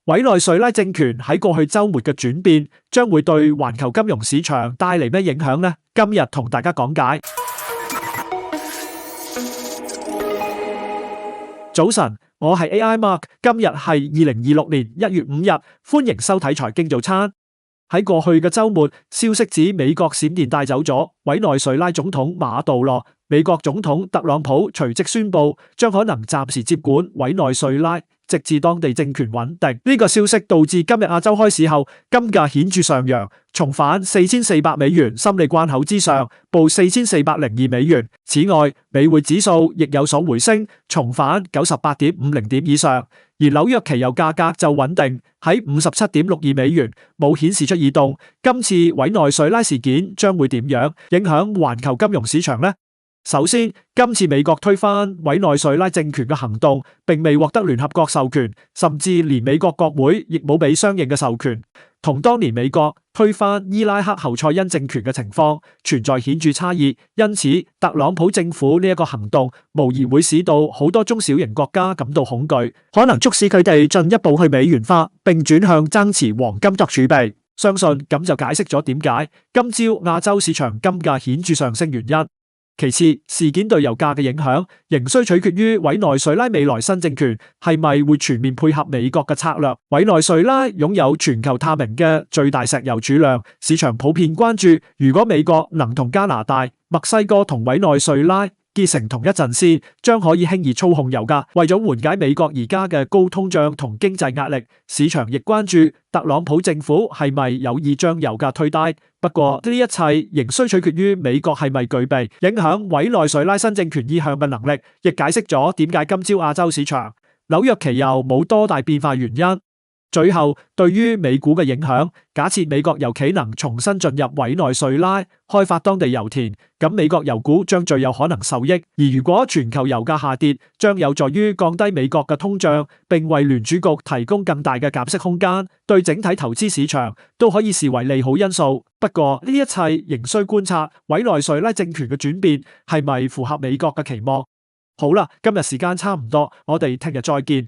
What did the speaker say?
委內瑞拉政權喺過去週末嘅轉變，將會對環球金融市場帶嚟咩影響呢？今日同大家講解。早晨，我係 AI Mark， 今日係2026年1月5日，歡迎收睇財經早餐。喺過去嘅週末，消息指美國閃電帶走咗委內瑞拉總統馬杜羅，美國總統特朗普隨即宣布將可能暫時接管委內瑞拉，直至當地政權穩定。呢個消息導致今日亞洲開市後，金價顯著上揚，重返4400美元心理關口之上，報4402美元。此外，美匯指數亦有所回升，重返98.50點以上。而紐約期油價格就穩定喺57.62美元，冇顯示出異動。今次委內瑞拉事件將會點樣影響環球金融市場呢？首先，今次美國推翻委內瑞拉政權嘅行動並未獲得聯合國授權，甚至連美國國會亦冇俾相應嘅授權，同當年美國推翻伊拉克侯賽因政權嘅情況存在顯著差異。因此，特朗普政府呢一個行動無疑會使到好多中小型國家感到恐懼，可能促使佢哋進一步去美元化，並轉向增持黃金作儲備。相信咁就解釋咗點解今朝亞洲市場金價顯著上升原因。其次，事件對油價嘅影響仍需取決於委內瑞拉未來新政權係咪會全面配合美國嘅策略。委內瑞拉擁有全球探明嘅最大石油儲量，市場普遍關注，如果美國能同加拿大、墨西哥同委內瑞拉結成同一陣線，將可以輕易操控油價。為咗緩解美國而家嘅高通脹同經濟壓力，市場亦關注特朗普政府係咪有意將油價推低。不過呢一切仍需取決於美國係咪具備影響委內瑞拉新政權意向嘅能力，亦解釋咗點解今朝亞洲市場紐約期油冇多大變化原因。最後，對於美股嘅影響，假設美國油企能重新進入委內瑞拉開發當地油田，咁美國油股將最有可能受益。而如果全球油價下跌，將有助於降低美國嘅通脹，並為聯儲局提供更大嘅減息空間，對整體投資市場都可以視為利好因素。不過呢一切仍需觀察委內瑞拉政權嘅轉變係咪符合美國嘅期望。好啦，今日時間差唔多，我哋聽日再見。